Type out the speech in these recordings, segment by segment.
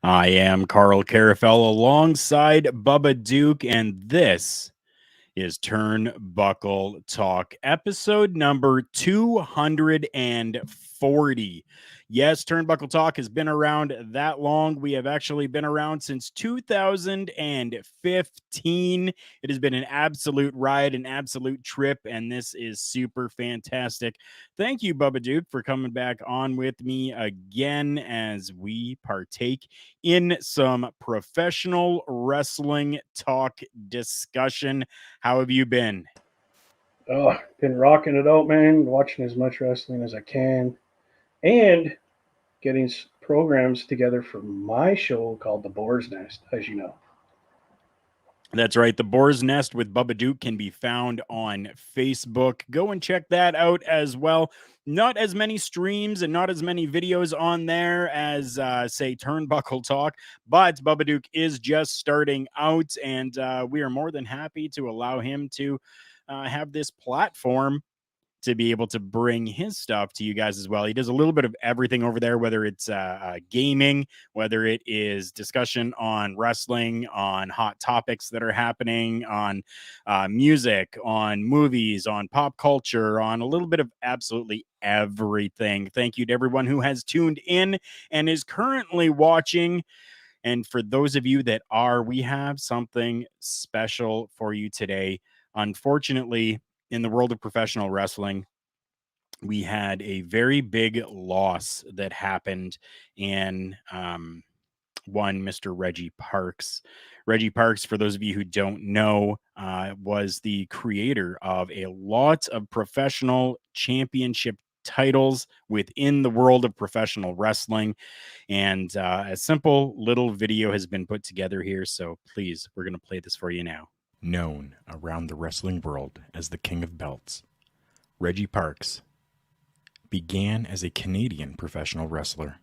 I am Karl Karufel alongside Bubba Duke, and this is Turnbuckle Talk, episode number 240. Yes, Turnbuckle Talk has been around that long. We have actually been around since 2015. It has been an absolute ride, an absolute trip, and this is super fantastic. Thank you, Bubba Duke, for coming back on with me again as we partake in some professional wrestling talk discussion. How have you been? Oh, been rocking it out, man. Watching as much wrestling as I can, and getting programs together for my show called The Boar's Nest, as you know. That's right. The Boar's Nest with Bubba Duke can be found on Facebook. Go and check that out as well. Not as many streams and not as many videos on there as, say, Turnbuckle Talk, but Bubba Duke is just starting out, and we are more than happy to allow him to have this platform to be able to bring his stuff to you guys as well. He does a little bit of everything over there, whether it's gaming, whether it is discussion on wrestling, on hot topics that are happening, on music, on movies, on pop culture, on a little bit of absolutely everything. Thank you to everyone who has tuned in and is currently watching. And for those of you that are, we have something special for you today. Unfortunately, in the world of professional wrestling, we had a very big loss that happened in one Mr. Reggie Parks. Reggie Parks, for those of you who don't know, was the creator of a lot of professional championship titles within the world of professional wrestling. And a simple little video has been put together here. So please, we're going to play this for you now. Known around the wrestling world as the King of Belts, Reggie Parks began as a Canadian professional wrestler.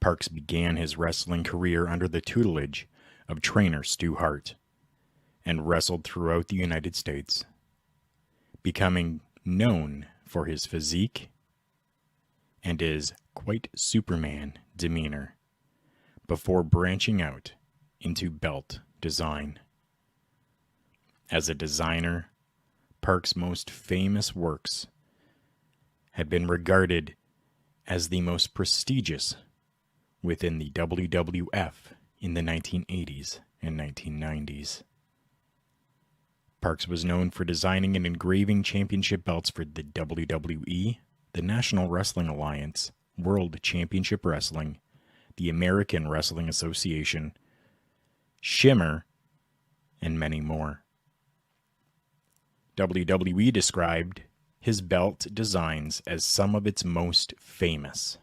Parks began his wrestling career under the tutelage of trainer Stu Hart and wrestled throughout the United States, becoming known for his physique and his quite Superman demeanor before branching out into belt design. As a designer, Parks' most famous works have been regarded as the most prestigious within the WWF in the 1980s and 1990s. Parks was known for designing and engraving championship belts for the WWE, the National Wrestling Alliance, World Championship Wrestling, the American Wrestling Association, Shimmer, and many more. WWE described his belt designs as some of its most famous.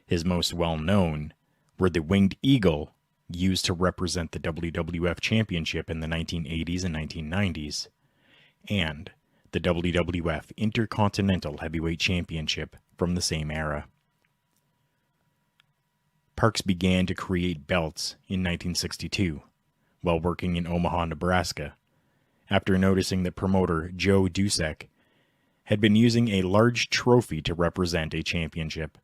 His most well-known were the winged eagle used to represent the WWF Championship in the 1980s and 1990s, and the WWF Intercontinental Heavyweight Championship from the same era. Parks began to create belts in 1962 while working in Omaha, Nebraska, after noticing that promoter Joe Dusek had been using a large trophy to represent a championship,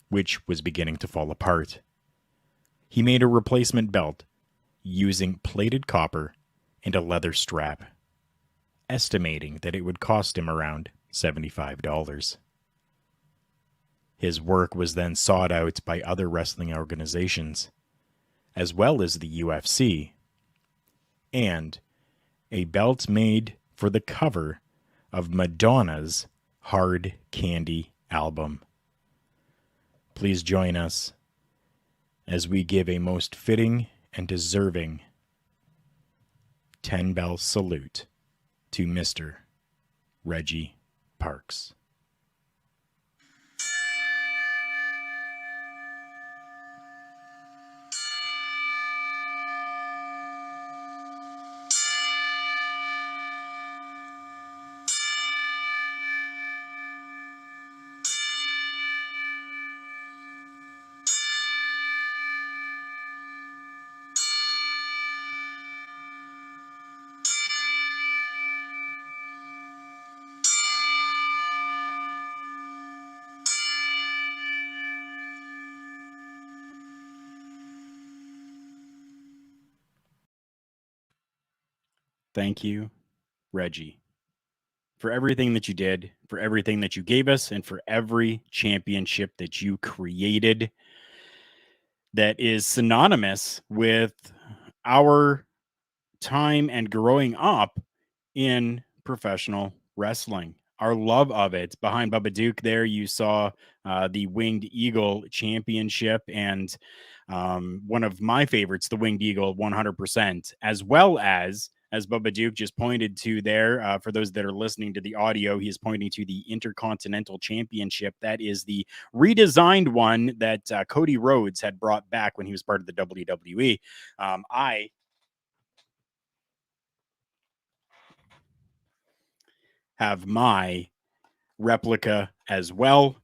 which was beginning to fall apart. He made a replacement belt using plated copper and a leather strap, estimating that it would cost him around $75. His work was then sought out by other wrestling organizations, as well as the UFC, and a belt made for the cover of Madonna's Hard Candy album. Please join us as we give a most fitting and deserving 10-bell salute to Mr. Reggie Parks. Thank you, Reggie, for everything that you did, for everything that you gave us, and for every championship that you created that is synonymous with our time and growing up in professional wrestling. Our love of it. Behind Bubba Duke there, you saw the Winged Eagle Championship, and one of my favorites, the Winged Eagle 100%, as well as Bubba Duke just pointed to there, for those that are listening to the audio, he is pointing to the Intercontinental Championship. That is the redesigned one that Cody Rhodes had brought back when he was part of the WWE. I have my replica as well,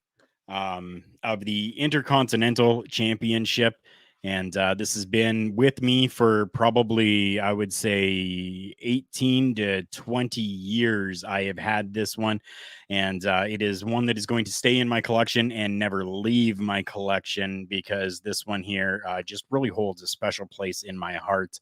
of the Intercontinental Championship. And this has been with me for probably, I would say, 18 to 20 years. I have had this one, and it is one that is going to stay in my collection and never leave my collection, because this one here just really holds a special place in my heart.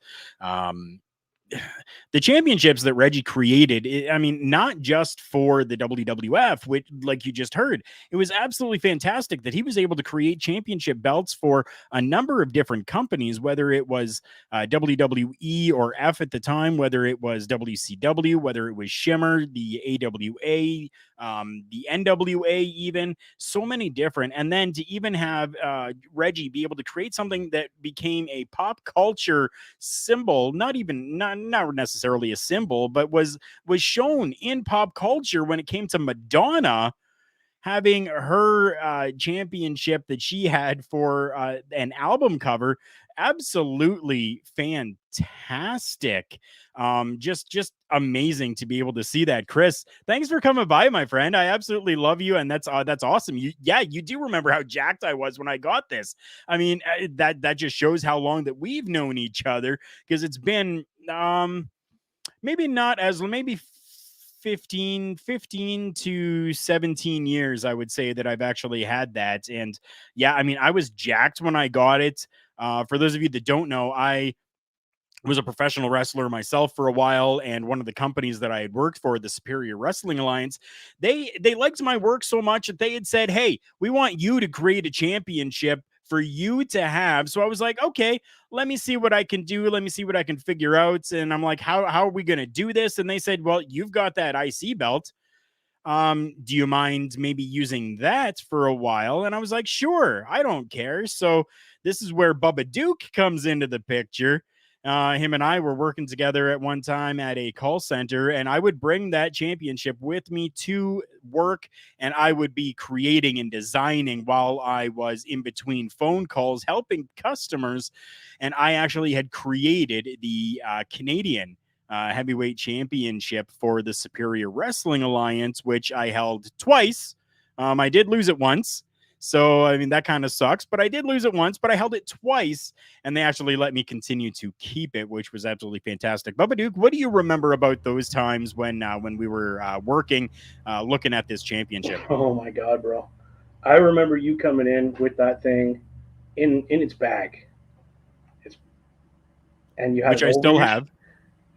The championships that Reggie created, I mean, not just for the WWF, which, like you just heard, it was absolutely fantastic that he was able to create championship belts for a number of different companies, whether it was WWE or F at the time, whether it was WCW, whether it was Shimmer, the AWA, the NWA, even so many different. And then to even have Reggie be able to create something that became a pop culture symbol, not necessarily a symbol, but was shown in pop culture when it came to Madonna having her championship that she had for an album cover. Absolutely fantastic. Just amazing to be able to see that. Chris, thanks for coming by, my friend. I absolutely love you, and that's awesome. You do remember how jacked I was when I got this. I mean, that just shows how long that we've known each other, because it's been maybe 15 to 17 years, I would say, that I've actually had that. And yeah, I mean, I was jacked when I got it. For those of you that don't know, I was a professional wrestler myself for a while, and one of the companies that I had worked for, the Superior Wrestling Alliance, they liked my work so much that they had said, "Hey, we want you to create a championship for you to have." So I was like, "Okay, let me see what I can do. Let me see what I can figure out." And I'm like, how are we going to do this? And they said, "Well, you've got that IC belt. Do you mind maybe using that for a while?" And I was like, "Sure, I don't care." So this is where Bubba Duke comes into the picture. Him and I were working together at one time at a call center, and I would bring that championship with me to work, and I would be creating and designing while I was in between phone calls helping customers. And I actually had created the Canadian heavyweight championship for the Superior Wrestling Alliance, which I held twice. I did lose it once. So, I mean, that kind of sucks, but I did lose it once, but I held it twice, and they actually let me continue to keep it, which was absolutely fantastic. Bubba Duke, what do you remember about those times when we were working, looking at this championship, Oh my god, bro! I remember you coming in with that thing in its bag. It's and you had which it I over still your have?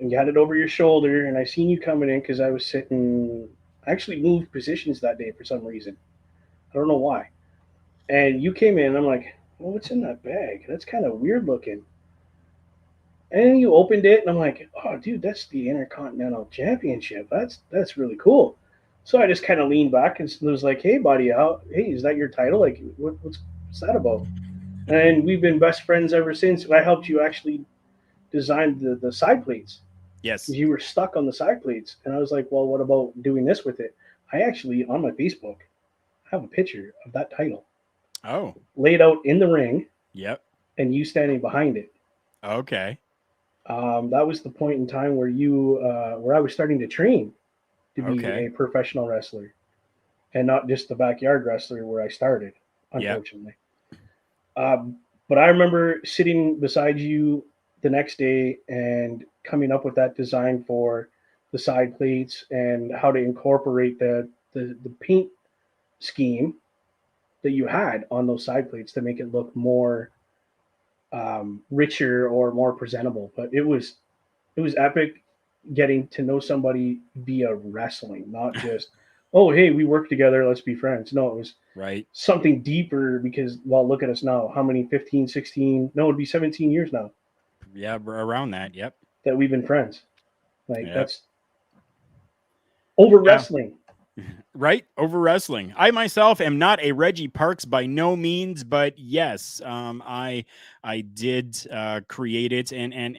and you had it over your shoulder, and I seen you coming in because I was sitting. I actually moved positions that day for some reason. I don't know why. And you came in. I'm like, well, what's in that bag? That's kind of weird looking. And then you opened it, and I'm like, oh, dude, that's the Intercontinental Championship. That's really cool. So I just kind of leaned back and was like, hey, buddy, hey, is that your title? Like, what's that about? And we've been best friends ever since. I helped you actually design the side plates because Yes. you were stuck on the side plates. And I was like, well, what about doing this with it? I actually, on my Facebook, have a picture of that title Oh, laid out in the ring yep. and you standing behind it. Okay. That was the point in time where I was starting to train to be Okay. a professional wrestler and not just the backyard wrestler where I started, Yep. unfortunately. Um, but I remember sitting beside you the next day and coming up with that design for the side plates and how to incorporate the paint scheme that you had on those side plates to make it look more richer or more presentable. But it was epic getting to know somebody via wrestling, not just, oh, hey, we work together, let's be friends. No, it was Right. something deeper because, well, look at us now. How many? 15, 16? No, it'd be 17 years now Yeah, around that. Yep. that we've been friends. Like, Yep. that's over Yeah. wrestling. Right, over wrestling. I myself am not a Reggie Parks by no means, but yes, I did create it, and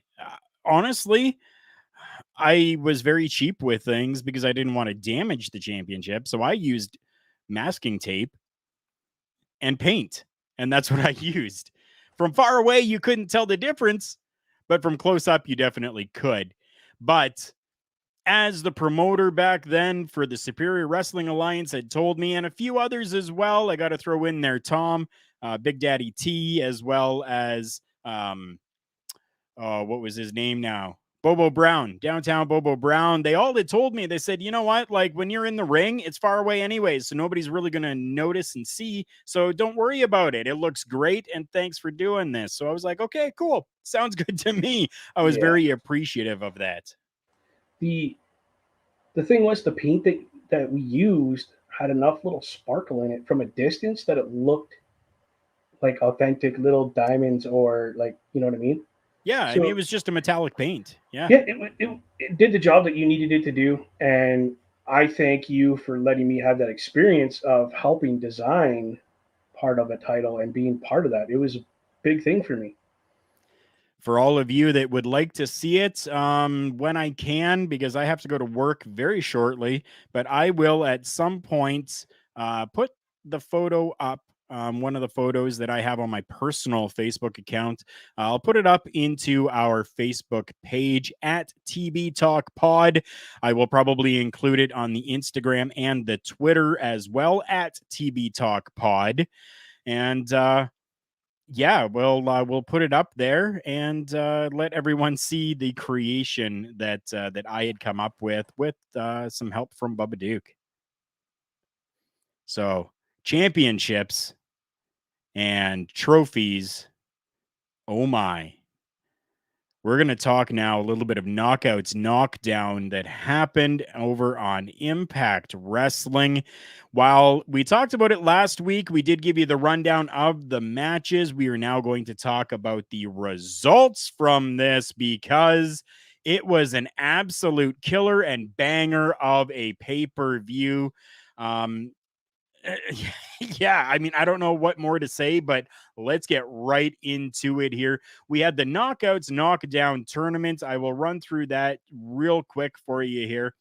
honestly, I was very cheap with things because I didn't want to damage the championship, so I used masking tape and paint, and that's what I used. From far away, you couldn't tell the difference, but from close up, you definitely could. But as the promoter back then for the Superior Wrestling Alliance had told me, and a few others as well. I got to throw in there Tom, Big Daddy T, as well as what was his name now? Bobo Brown, downtown Bobo Brown. They all had told me, they said, you know what? Like when you're in the ring, it's far away anyways. So nobody's really going to notice and see. So don't worry about it. It looks great. And thanks for doing this. So I was like, okay, cool. Sounds good to me. I was Yeah. very appreciative of that. The the thing was the paint that we used had enough little sparkle in it from a distance that it looked like authentic little diamonds or like, you know what I mean? Yeah. I mean, it So was just a metallic paint. Yeah. yeah, it did the job that you needed it to do. And I thank you for letting me have that experience of helping design part of a title and being part of that. It was a big thing for me. For all of you that would like to see it when I can, because I have to go to work very shortly, but I will at some point put the photo up. One of the photos that I have on my personal Facebook account. I'll put it up into our Facebook page at TB Talk Pod. I will probably include it on the Instagram and the Twitter as well at TB Talk Pod. And yeah, we'll put it up there and let everyone see the creation that I had come up with some help from Bubba Duke. So championships and trophies. Oh my. We're going to talk now a little bit of knockouts, knockdown that happened over on Impact Wrestling. While we talked about it last week, we did give you the rundown of the matches. We are now going to talk about the results from this because it was an absolute killer and banger of a pay-per-view. Um, yeah, I mean, I don't know what more to say, but let's get right into it here. We had the knockouts, knockdown tournament. I will run through that real quick for you here.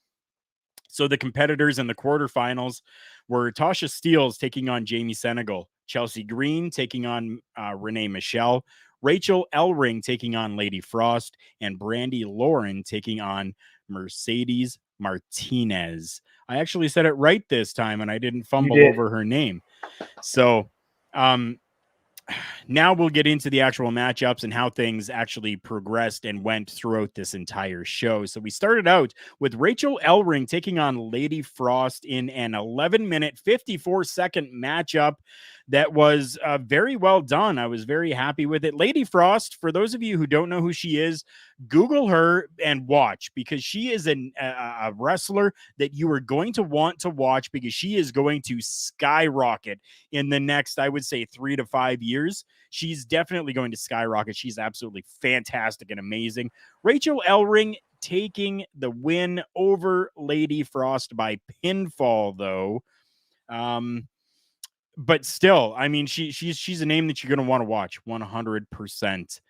So the competitors in the quarterfinals were Tasha Steeles taking on Jamie Senegal, Chelsea Green taking on Renee Michelle, Rachel Ellring taking on Lady Frost, and Brandy Lauren taking on Mercedes Martinez. I actually said it right this time and I didn't You fumble did. over her name. So, um, now we'll get into the actual matchups and how things actually progressed and went throughout this entire show. So we started out with Rachel Ellering taking on Lady Frost in an 11-minute, 54-second matchup that was very well done. I was very happy with it. Lady Frost, for those of you who don't know who she is, Google her and watch, because she is a wrestler that you are going to want to watch, because she is going to skyrocket in the next, I would say, 3 to 5 years. She's definitely going to skyrocket. She's absolutely fantastic and amazing. Rachel Ellering taking the win over Lady Frost by pinfall, though. But still, I mean, she's a name that you're going to want to watch 100%.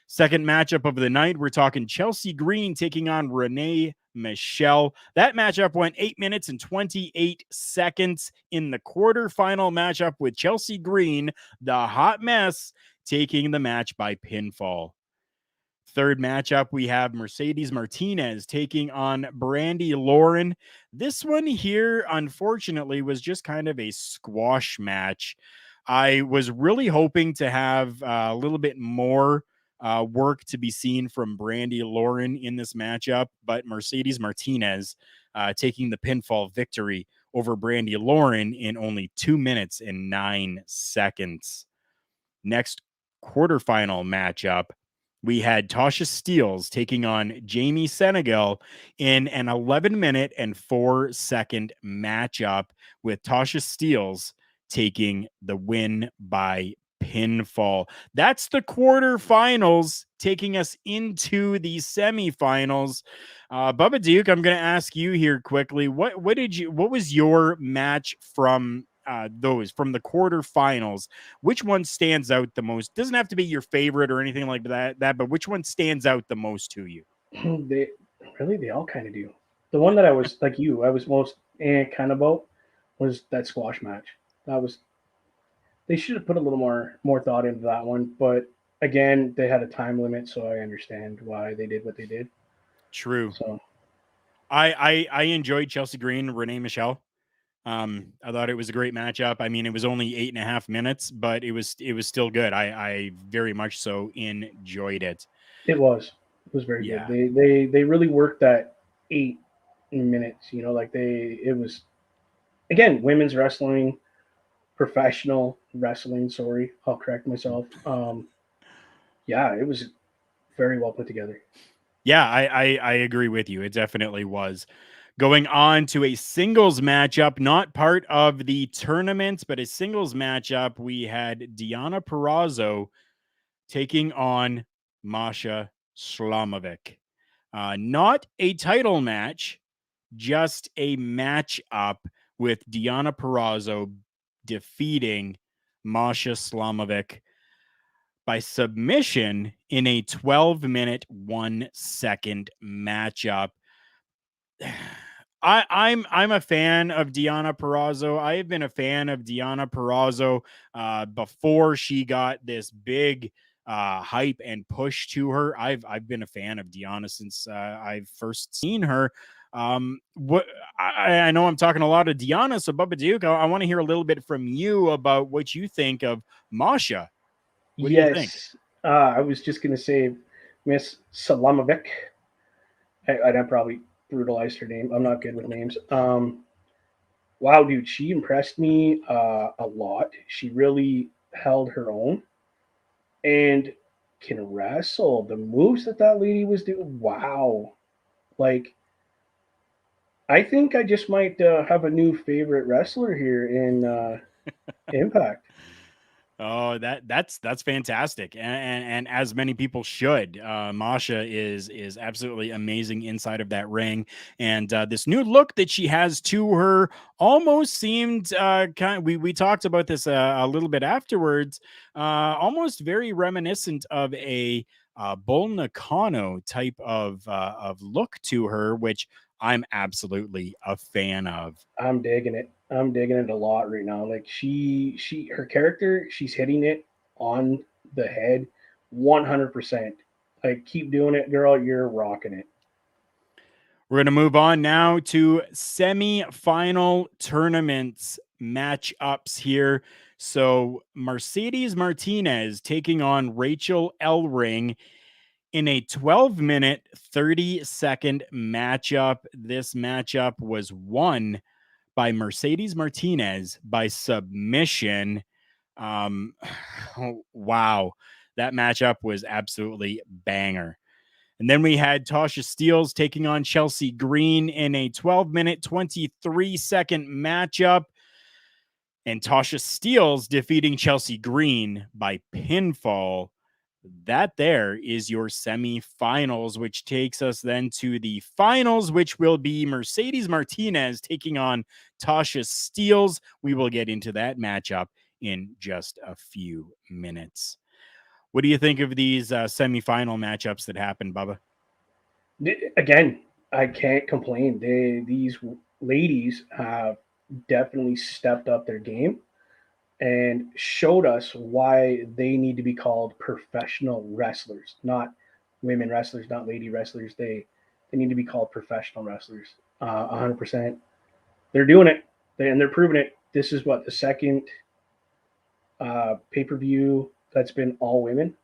Second matchup of the night, we're talking Chelsea Green taking on Renee Michelle. That matchup went 8 minutes and 28 seconds in the quarterfinal matchup, with Chelsea Green, the hot mess, taking the match by pinfall. Third matchup, we have Mercedes Martinez taking on Brandy Lauren. This one here, unfortunately, was just kind of a squash match. I was really hoping to have a little bit more work to be seen from Brandy Lauren in this matchup, but Mercedes Martinez taking the pinfall victory over Brandy Lauren in only 2 minutes and 9 seconds. Next quarterfinal matchup, we had Tasha Steeles taking on Jamie Senegal in an 11-minute and 4-second matchup, with Tasha Steeles taking the win by pinfall. That's the quarterfinals, taking us into the semifinals. Bubba Duke, I'm going to ask you here quickly. What was your match from from the quarterfinals? Which one stands out the most? Doesn't have to be your favorite or anything like that, but which one stands out the most to you? They all kind of do. The one that I was like you, I was most kind of about was that squash match. That was they should have put a little more thought into that one, but again, they had a time limit, so I understand why they did what they did. True. So I enjoyed Chelsea Green, Renee Michelle. I thought it was a great matchup. I mean, it was only 8.5 minutes, but it was still good. I very much so enjoyed it. it was very good. Yeah. They really worked that 8 minutes. Like it was again women's wrestling, professional wrestling. Sorry, I'll correct myself. Yeah, it was very well put together. Yeah, I agree with you. It definitely was. Going on to a singles matchup, not part of the tournament, but a singles matchup, we had Diana Perrazzo taking on Masha Slamovic. Not a title match, just a match up, with Diana Perrazzo defeating Masha Slamovic by submission in a 12-minute, 1-second matchup. I'm a fan of Diana Perrazzo. I have been a fan of Diana Perrazzo before she got this big hype and push to her. I've been a fan of Diana since I've first seen her. What I know I'm talking a lot of Diana, so Bubba Duke, I want to hear a little bit from you about what you think of Masha. What do you think? Yes, I was just gonna say Miss Salamovic. I probably brutalized her name. I'm not good with names. Wow, dude, she impressed me a lot. She really held her own and can wrestle. The moves that lady was doing, wow! Like, I think I just might have a new favorite wrestler here in Impact. Oh, that's fantastic, and as many people should. Masha is absolutely amazing inside of that ring, and this new look that she has to her almost seemed kind. We talked about this a little bit afterwards. Almost very reminiscent of a Bull Nakano type of look to her, which I'm absolutely a fan of. I'm digging it. I'm digging it a lot right now. Like her character, she's hitting it on the head, 100%. Like keep doing it, girl. You're rocking it. We're going to move on now to semi-final tournaments matchups here. So Mercedes Martinez taking on Rachel Ellering in a 12-minute, 30-second matchup. This matchup was won by Mercedes Martinez by submission. Wow. That matchup was absolutely banger. And then we had Tasha Steelz taking on Chelsea Green in a 12-minute, 23-second matchup. And Tasha Steelz defeating Chelsea Green by pinfall. That there is your semifinals, which takes us then to the finals, which will be Mercedes Martinez taking on Tasha Steelz. We will get into that matchup in just a few minutes. What do you think of these semifinal matchups that happened, Bubba? Again, I can't complain. These ladies have definitely stepped up their game and showed us why they need to be called professional wrestlers, not women wrestlers, not lady wrestlers. They need to be called professional wrestlers. 100%. They're doing it, and they're proving it. This is what the second pay-per-view that's been all women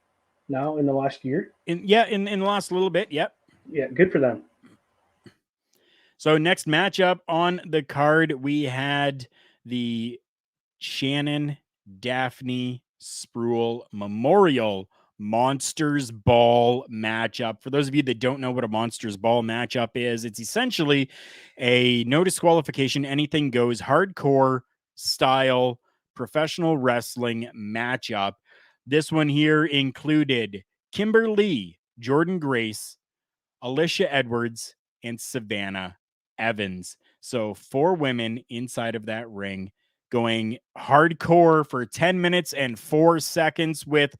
now in the last year. In the last little bit, yep. Yeah, good for them. So next matchup on the card, we had the Shannon Daphne Spruill Memorial Monsters Ball matchup. For those of you that don't know what a Monsters Ball matchup is, it's essentially a no disqualification, anything goes hardcore style professional wrestling matchup. This one here included Kimberly, Jordan Grace, Alicia Edwards, and Savannah Evans. So 4 women inside of that ring going hardcore for 10 minutes and 4 seconds, with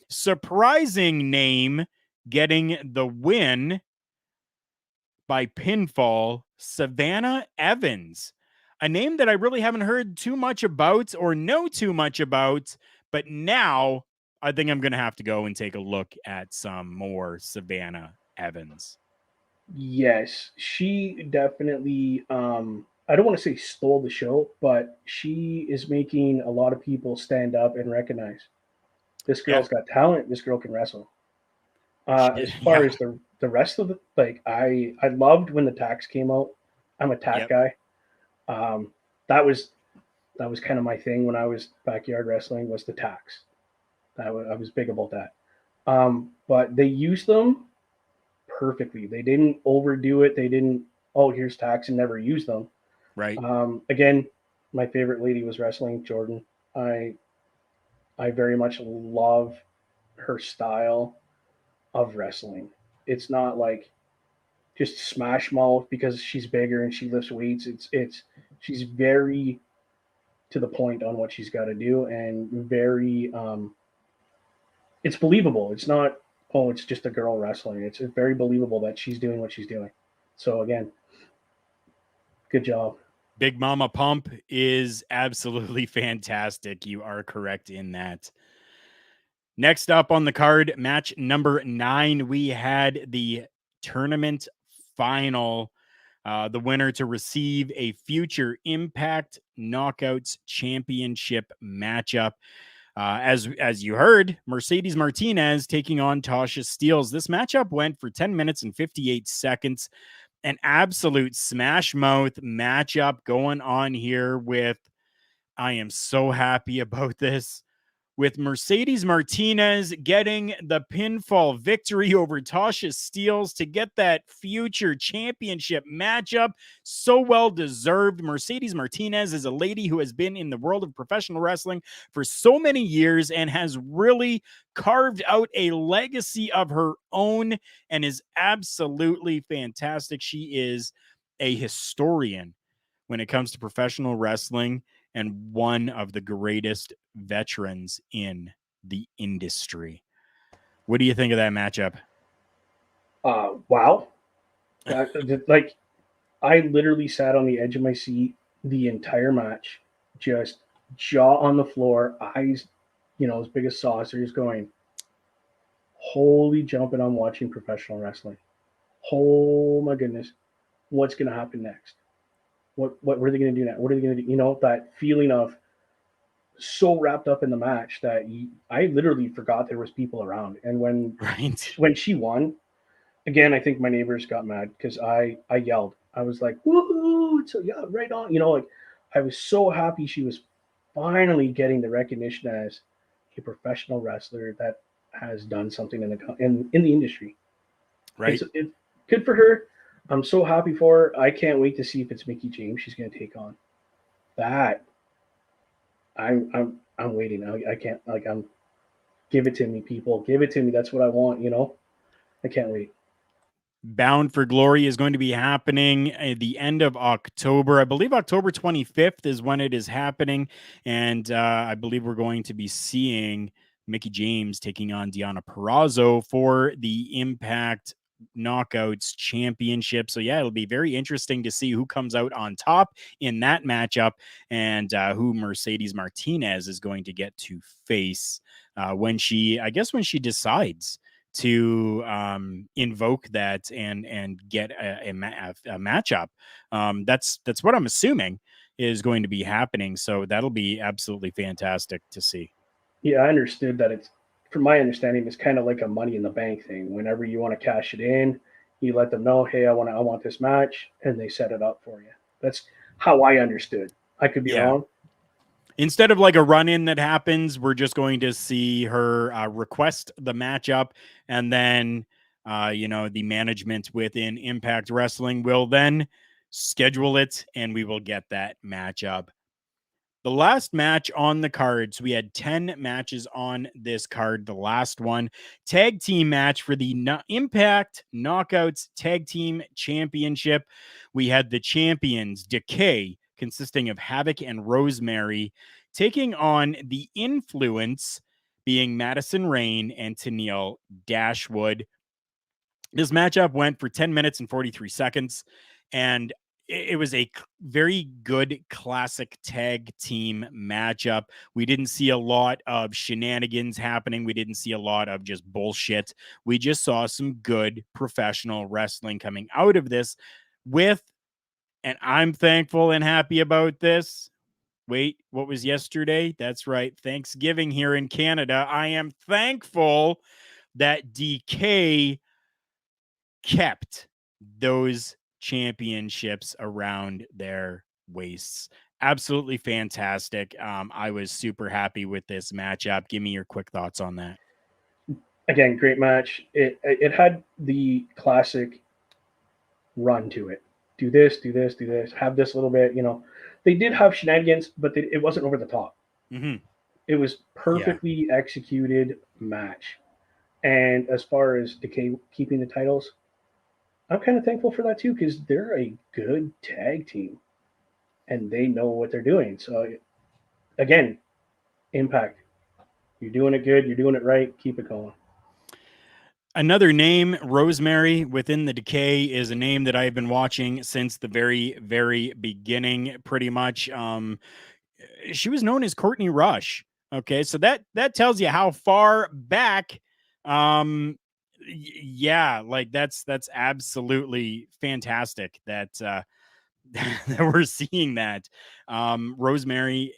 surprising name getting the win by pinfall, Savannah Evans. A name that I really haven't heard too much about or know too much about, but now I think I'm going to have to go and take a look at some more Savannah Evans. Yes, she definitely. I don't want to say stole the show, but she is making a lot of people stand up and recognize this girl's got talent. This girl can wrestle. As far as the rest of it, like I loved when the tax came out. I'm a tack guy. That was kind of my thing when I was backyard wrestling, was the tax. I was big about that. But they used them perfectly. They didn't overdo it. They didn't, oh, here's tax, and never use them. Right. Again, my favorite lady was wrestling, Jordan. I very much love her style of wrestling. It's not like just smash mouth because she's bigger and she lifts weights. It's she's very to the point on what she's got to do, and very it's believable. It's not, oh, it's just a girl wrestling. It's very believable that she's doing what she's doing. So again, good job. Big Mama Pump is absolutely fantastic. You are correct in that. Next up on the card, match number 9, we had the tournament final. The winner to receive a future Impact Knockouts Championship matchup. As you heard, Mercedes Martinez taking on Tasha Steelz. This matchup went for 10 minutes and 58 seconds. An absolute smash mouth matchup going on here with, I am so happy about this, with Mercedes Martinez getting the pinfall victory over Tasha Steelz to get that future championship matchup. So well deserved. Mercedes Martinez is a lady who has been in the world of professional wrestling for so many years and has really carved out a legacy of her own and is absolutely fantastic. She is a historian when it comes to professional wrestling and one of the greatest veterans in the industry. What do you think of that matchup? Wow. Like, I literally sat on the edge of my seat the entire match, just jaw on the floor, eyes, as big as saucers, going, holy jumping, I'm watching professional wrestling. Oh my goodness. What's going to happen next? What were they going to do now? What are they going to do? You know, that feeling of so wrapped up in the match that I literally forgot there was people around. And Right. when she won, again, I think my neighbors got mad because I yelled. I was like, "Woohoo! So yeah, right on!" You know, like I was so happy she was finally getting the recognition as a professional wrestler that has done something in the industry. Right. It's good for her. I'm so happy for her. I can't wait to see if it's Mickey James she's going to take on. That I'm waiting. I can't like I'm give it to me, people. Give it to me. That's what I want. You know. I can't wait. Bound for Glory is going to be happening at the end of October. I believe October 25th is when it is happening. And I believe we're going to be seeing Mickey James taking on Deonna Purrazzo for the Impact Knockouts Championship. So, yeah, it'll be very interesting to see who comes out on top in that matchup and who Mercedes Martinez is going to get to face when she decides to invoke that and get a matchup. That's what I'm assuming is going to be happening. So that'll be absolutely fantastic to see. Yeah, I understood that it's, from my understanding, it's kind of like a money in the bank thing. Whenever you want to cash it in, you let them know, hey, I want this match, and they set it up for you. That's how I understood. I could be Yeah. wrong. Instead of like a run in that happens, we're just going to see her request the matchup, and then the management within Impact Wrestling will then schedule it, and we will get that matchup. The last match on the cards, we had 10 matches on this card. The last one, tag team match for the Impact Knockouts Tag Team Championship. We had the champions, Decay, consisting of Havoc and Rosemary, taking on the Influence, being Madison Rain and Tennille Dashwood. This matchup went for 10 minutes and 43 seconds, and it was a very good classic tag team matchup. We didn't see a lot of shenanigans happening. We didn't see a lot of just bullshit. We just saw some good professional wrestling coming out of this with, and I'm thankful and happy about this. Wait, what was yesterday? That's right, Thanksgiving here in Canada. I am thankful that DK kept those championships around their waists. Absolutely fantastic. I was super happy with this matchup. Give me your quick thoughts on that. Again, great match. It had the classic run to it. Do this, do this, do this. Have this little bit. You know, they did have shenanigans, but it wasn't over the top. Mm-hmm. It was Yeah. perfectly executed match. And as far as Decay keeping the titles, I'm kind of thankful for that too because they're a good tag team and they know what they're doing. So again, Impact, you're doing it good, you're doing it right. Keep it going. Another name, Rosemary, within the Decay, is a name that I've been watching since the very, very beginning, pretty much. She was known as Courtney Rush. Okay, so that tells you how far back. Yeah, like that's absolutely fantastic that that we're seeing that. Rosemary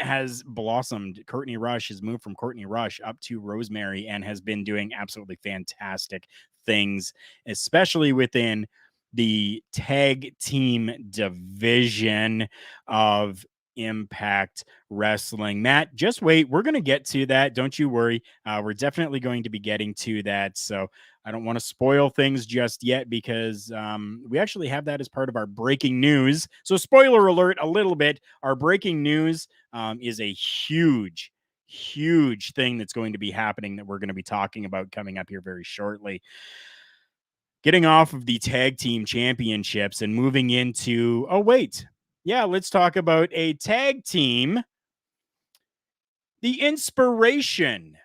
has blossomed. Courtney Rush has moved from Courtney Rush up to Rosemary and has been doing absolutely fantastic things, especially within the tag team division of Impact Wrestling. Matt, just wait. We're going to get to that. Don't you worry. We're definitely going to be getting to that. So I don't want to spoil things just yet because we actually have that as part of our breaking news. So, spoiler alert, a little bit. Our breaking news is a huge, huge thing that's going to be happening that we're going to be talking about coming up here very shortly. Getting off of the tag team championships and moving into, oh, wait. Yeah, let's talk about a tag team, the Inspiration.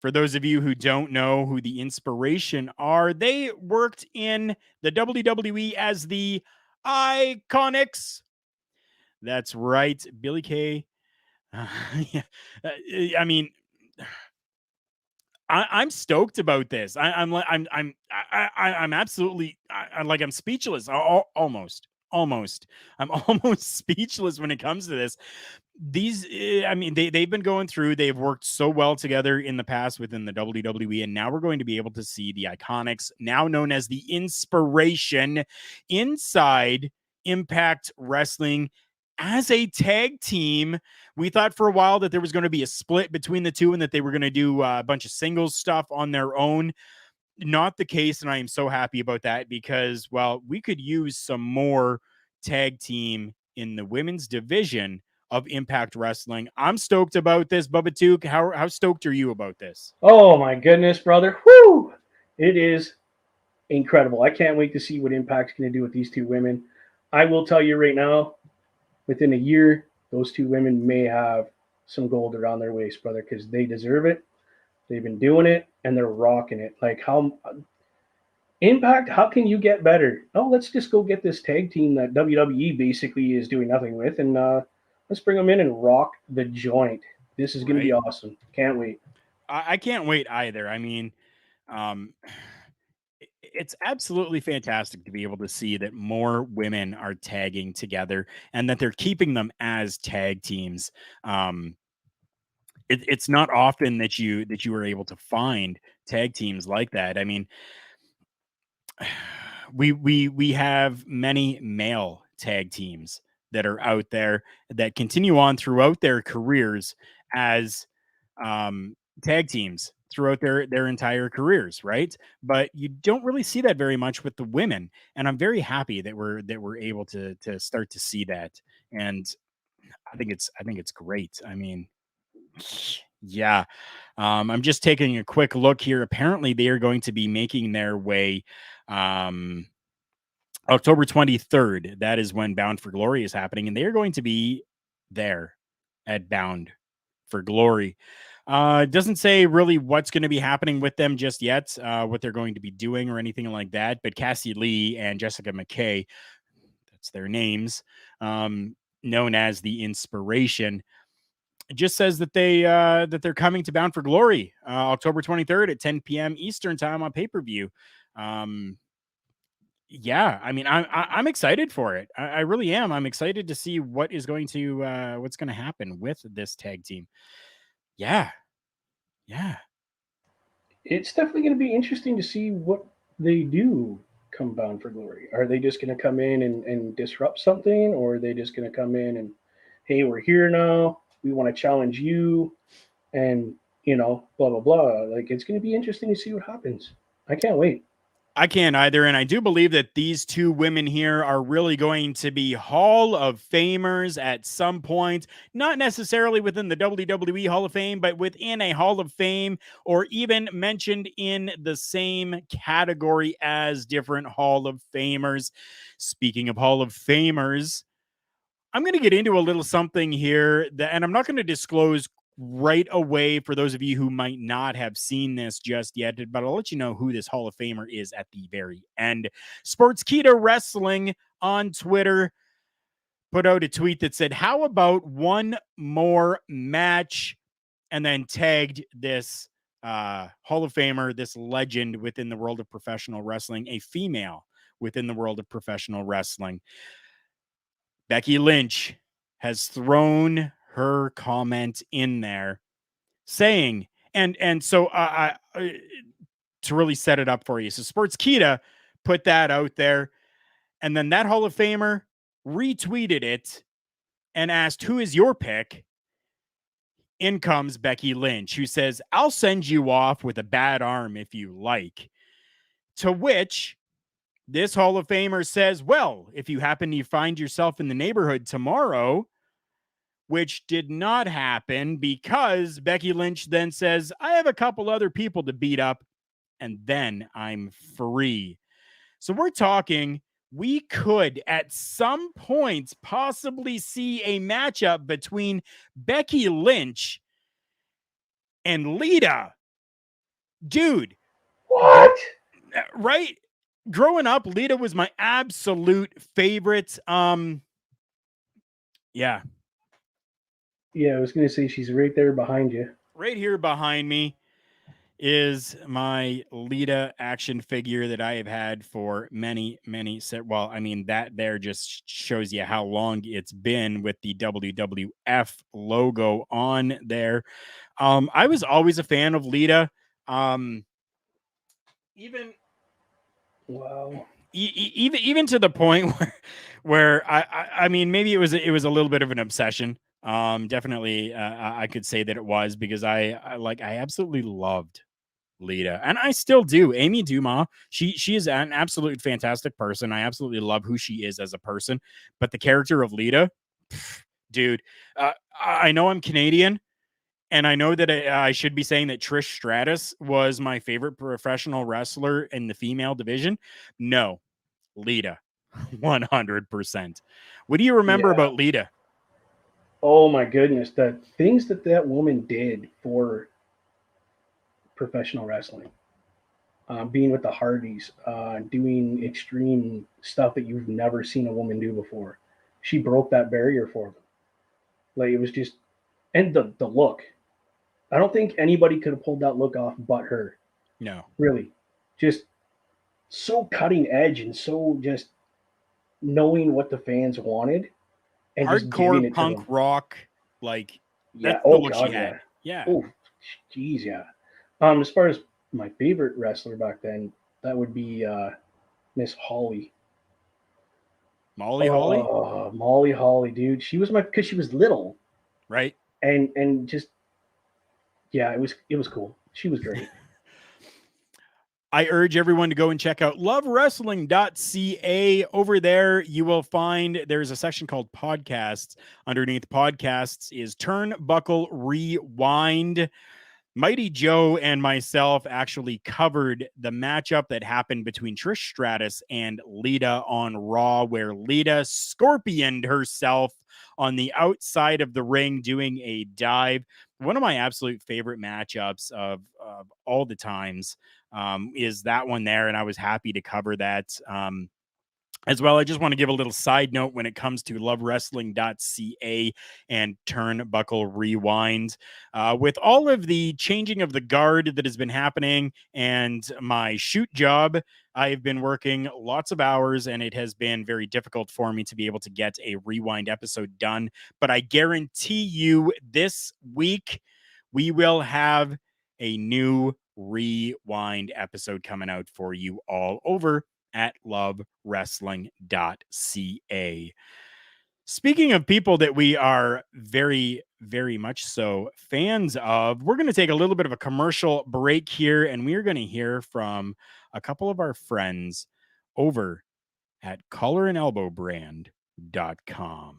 For those of you who don't know who the Inspiration are, they worked in the WWE as the Iconics. That's right, Billy Kay. Yeah. I mean, I'm stoked about this. I'm absolutely like I'm speechless almost. almost. I'm almost speechless when it comes to this. I mean, they've been going through, they've worked so well together in the past within the WWE, and now we're going to be able to see the Iconics, now known as the Inspiration, inside Impact Wrestling as a tag team. We thought for a while that there was going to be a split between the two and that they were going to do a bunch of singles stuff on their own. Not the case, and I am so happy about that because, well, we could use some more tag team in the women's division of Impact Wrestling. I'm stoked about this, Bubba Duke. How stoked are you about this? Oh my goodness, brother. Whoo! It is incredible. I can't wait to see what Impact's going to do with these two women. I will tell you right now, within a year, those two women may have some gold around their waist, brother, because they deserve it. They've been doing it and they're rocking it. Like how Impact, how can you get better? Oh, let's just go get this tag team that WWE basically is doing nothing with, and let's bring them in and rock the joint. This is going to be Right? awesome. Can't wait. I can't wait either. I mean, um, it's absolutely fantastic to be able to see that more women are tagging together and that they're keeping them as tag teams. Um, it's not often that you are able to find tag teams like that. I mean, we have many male tag teams that are out there that continue on throughout their careers as um, tag teams throughout their entire careers, right? But you don't really see that very much with the women, and I'm very happy that we're able to start to see that. And I think it's great. I mean, yeah. I'm just taking a quick look here. Apparently, they are going to be making their way. Um, October 23rd, that is when Bound for Glory is happening, and they are going to be there at Bound for Glory. It doesn't say really what's going to be happening with them just yet, what they're going to be doing or anything like that. But Cassie Lee and Jessica McKay, that's their names, known as the Inspiration. It just says that they're coming to Bound for Glory October 23rd at 10 p.m. Eastern time on pay-per-view. Um, yeah, I mean, I'm excited for it. I really am. I'm excited to see what's going to happen with this tag team. Yeah, yeah. It's definitely going to be interesting to see what they do come Bound for Glory. Are they just going to come in and disrupt something, or are they just going to come in and, hey, we're here now. We want to challenge you, and blah blah blah. Like it's going to be interesting to see what happens. I can't wait. I can't either. And I do believe that these two women here are really going to be Hall of Famers at some point, not necessarily within the WWE Hall of Fame, but within a Hall of Fame or even mentioned in the same category as different Hall of Famers. Speaking of Hall of Famers, I'm going to get into a little something here and I'm not going to disclose right away for those of you who might not have seen this just yet, but I'll let you know who this Hall of Famer is at the very end. Sportskeeda Wrestling on Twitter put out a tweet that said, "How about one more match?" and then tagged this Hall of Famer, this legend within the world of professional wrestling, a female within the world of professional wrestling. Becky Lynch has thrown her comment in there saying, and so to really set it up for you. So Sportskeeda put that out there, and then that Hall of Famer retweeted it and asked, "Who is your pick?" In comes Becky Lynch, who says, "I'll send you off with a bad arm if you like." To which this Hall of Famer says, "Well, if you happen to find yourself in the neighborhood tomorrow," which did not happen because Becky Lynch then says, "I have a couple other people to beat up and then I'm free." So we're talking, we could at some point possibly see a matchup between Becky Lynch and Lita. Dude, What? right? Growing up, Lita was my absolute favorite. Yeah, Yeah, I was going to say she's right there behind you. right here behind me. is my Lita action figure that I have had for many, well, I mean, that there just shows you how long it's been with the WWF logo on there. I was always a fan of Lita. Um, even Wow. even to the point where I mean, maybe it was a little bit of an obsession. Definitely, I could say that it was, because I absolutely loved Lita, and I still do. Amy Dumas, she is an absolute fantastic person. I absolutely love who she is as a person, but the character of Lita, dude, I know I'm Canadian, and I know that I should be saying that Trish Stratus was my favorite professional wrestler in the female division. No, Lita, 100%. What do you remember Yeah. about Lita? Oh my goodness, the things that that woman did for professional wrestling. Being with the Hardys, doing extreme stuff that you've never seen a woman do before. She broke that barrier for them. Like it was just, and the look. I don't think anybody could have pulled that look off but her. No. Really, just so cutting edge and so just knowing what the fans wanted and just giving Hardcore it to punk them. rock, like, Yeah. that's the Oh look she God. had. Yeah. Yeah. Oh, geez. Yeah. As far as my favorite wrestler back then, that would be Miss Holly. Molly Holly, Oh, Molly Holly, dude. She was my because she was little right? and just yeah, it was cool. She was great. I urge everyone to go and check out lovewrestling.ca. Over there, you will find there's a section called podcasts. Underneath podcasts is Turnbuckle Rewind. Mighty Joe and myself actually covered the matchup that happened between Trish Stratus and Lita on Raw, where Lita scorpioned herself on the outside of the ring doing a dive. One of my absolute favorite matchups of all the times is that one there, and I was happy to cover that. As well, I just want to give a little side note when it comes to lovewrestling.ca and Turnbuckle Rewind. With all of the changing of the guard that has been happening and my shoot job, I've been working lots of hours, and it has been very difficult for me to be able to get a Rewind episode done. But I guarantee you this week, we will have a new Rewind episode coming out for you all over at lovewrestling.ca. Speaking of people that we are very, very much so fans of, we're going to take a little bit of a commercial break here, and we're going to hear from a couple of our friends over at collarandelbowbrand.com.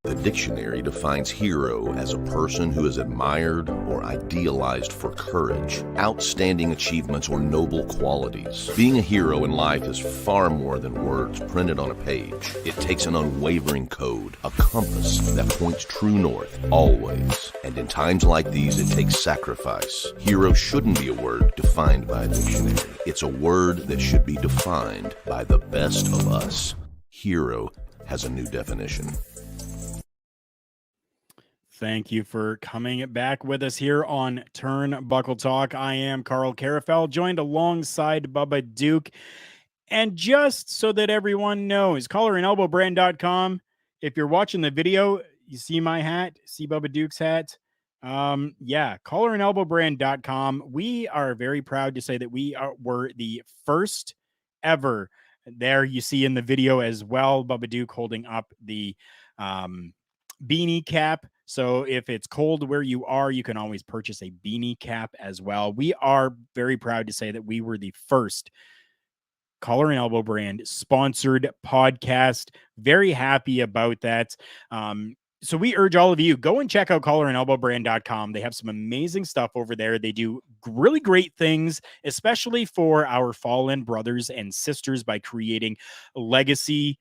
The dictionary defines hero as a person who is admired or idealized for courage, outstanding achievements, or noble qualities. Being a hero in life is far more than words printed on a page. It takes an unwavering code, a compass that points true north, always. And in times like these, it takes sacrifice. Hero shouldn't be a word defined by a dictionary. It's a word that should be defined by the best of us. Hero has a new definition. Thank you for coming back with us here on Turnbuckle Talk. I am Karl Karufel, joined alongside Bubba Duke. And just so that everyone knows, collarandelbowbrand.com. If you're watching the video, you see my hat, see Bubba Duke's hat. Yeah, collarandelbowbrand.com. We are very proud to say that were the first ever. There you see in the video as well, Bubba Duke holding up the beanie cap. So if it's cold where you are, you can always purchase a beanie cap as well. We are very proud to say that we were the first Collar and Elbow Brand sponsored podcast. Very happy about that. So we urge all of you, go and check out collarandelbowbrand.com. They have some amazing stuff over there. They do really great things, especially for our fallen brothers and sisters, by creating legacy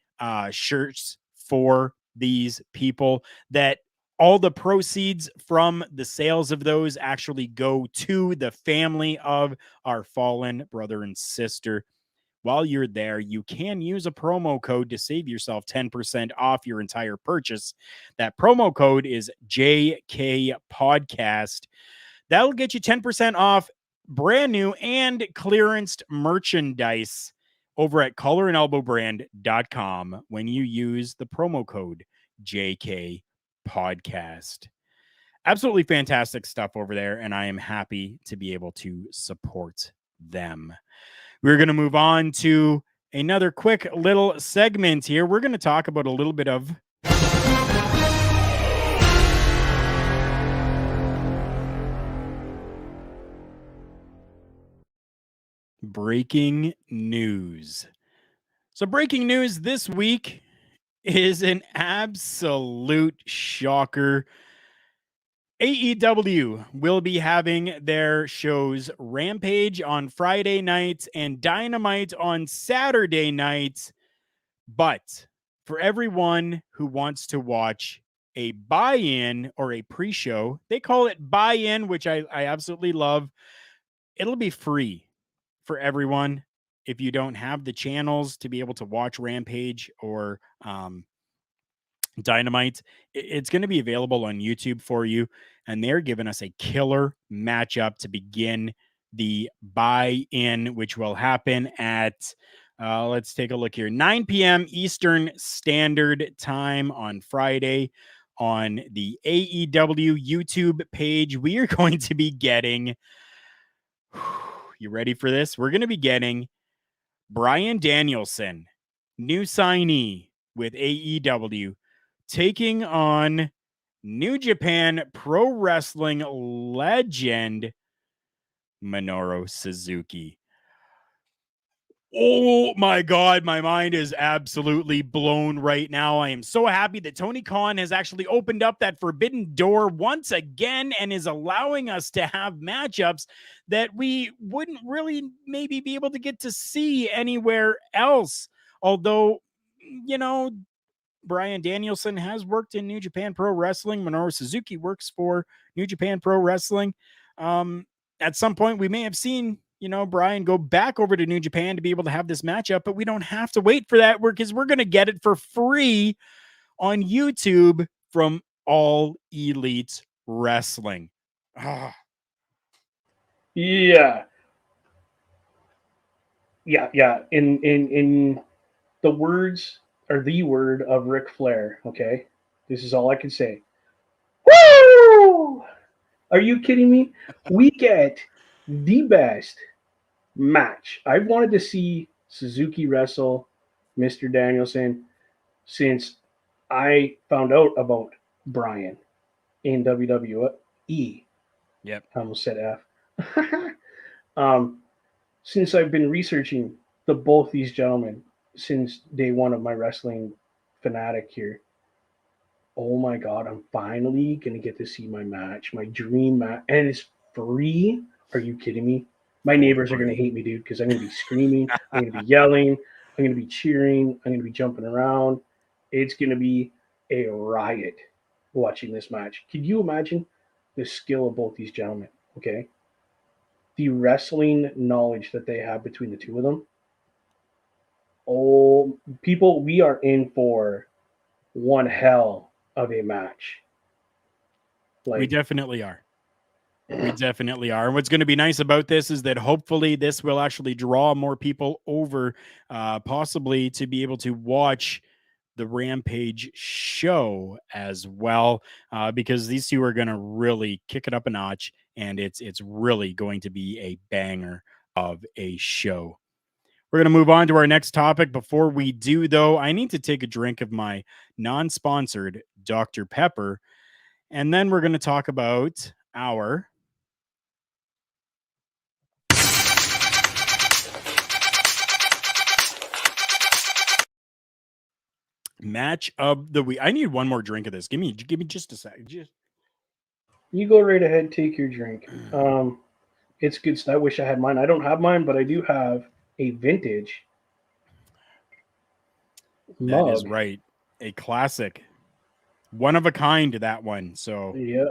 shirts for these people that all the proceeds from the sales of those actually go to the family of our fallen brother and sister. while you're there, you can use a promo code to save yourself 10% off your entire purchase. That promo code is JK Podcast. That'll get you 10% off brand new and clearanced merchandise over at collarandelbowbrand.com when you use the promo code JK Podcast. Absolutely fantastic stuff over there, and I am happy to be able to support them. We're going to move on to another quick little segment here. We're going to talk about a little bit of breaking news. So breaking news this week is an absolute shocker. AEW will be having their shows Rampage on Friday nights and Dynamite on Saturday nights. But for everyone who wants to watch a buy-in or a pre-show, they call it buy-in, which I absolutely love. It'll be free for everyone if you don't have the channels to be able to watch Rampage or Dynamite. It's going to be available on YouTube for you, and they're giving us a killer matchup to begin the buy-in, which will happen at let's take a look here, 9 p.m. Eastern Standard Time on Friday on the AEW YouTube page. We are going to be getting, you ready for this? We're going to be getting Bryan Danielson, new signee with AEW, taking on New Japan Pro Wrestling legend Minoru Suzuki. Oh my God, my mind is absolutely blown right now. I am so happy that Tony Khan has actually opened up that forbidden door once again and is allowing us to have matchups that we wouldn't really maybe be able to get to see anywhere else. Although, you know, Bryan Danielson has worked in New Japan Pro Wrestling. Minoru Suzuki works for New Japan Pro Wrestling. At some point, we may have seen, you know, Bryan go back over to New Japan to be able to have this matchup, but we don't have to wait for that because we're going to get it for free on YouTube from All Elite Wrestling. Yeah. In the words or the word of Ric Flair, okay? This is all I can say. Woo! Are you kidding me? We get the best match. I've wanted to see Suzuki wrestle Mr. Danielson since I found out about Bryan in WWE. Yep. I almost said F. Since I've been researching both these gentlemen since day one of my wrestling fanatic here. Oh my God, I'm finally going to get to see my match, my dream match. And it's free. Are you kidding me? My neighbors are going to hate me, dude, because I'm going to be screaming. I'm going to be yelling. I'm going to be cheering. I'm going to be jumping around. It's going to be a riot watching this match. Can you imagine the skill of both these gentlemen? Okay. The wrestling knowledge that they have between the two of them. Oh, people, we are in for one hell of a match. We definitely are. We definitely are. And what's going to be nice about this is that hopefully this will actually draw more people over, possibly to be able to watch the Rampage show as well, because these two are going to really kick it up a notch, and it's really going to be a banger of a show. We're going to move on to our next topic. Before we do, though, I need to take a drink of my non-sponsored Dr. Pepper, and then we're going to talk about our match of the week. I need one more drink of this. Give me just a second. You go right ahead, take your drink. It's good stuff. I wish I had mine. I don't have mine, but I do have a vintage mug. That is right. A classic. One of a kind, that one. So yeah,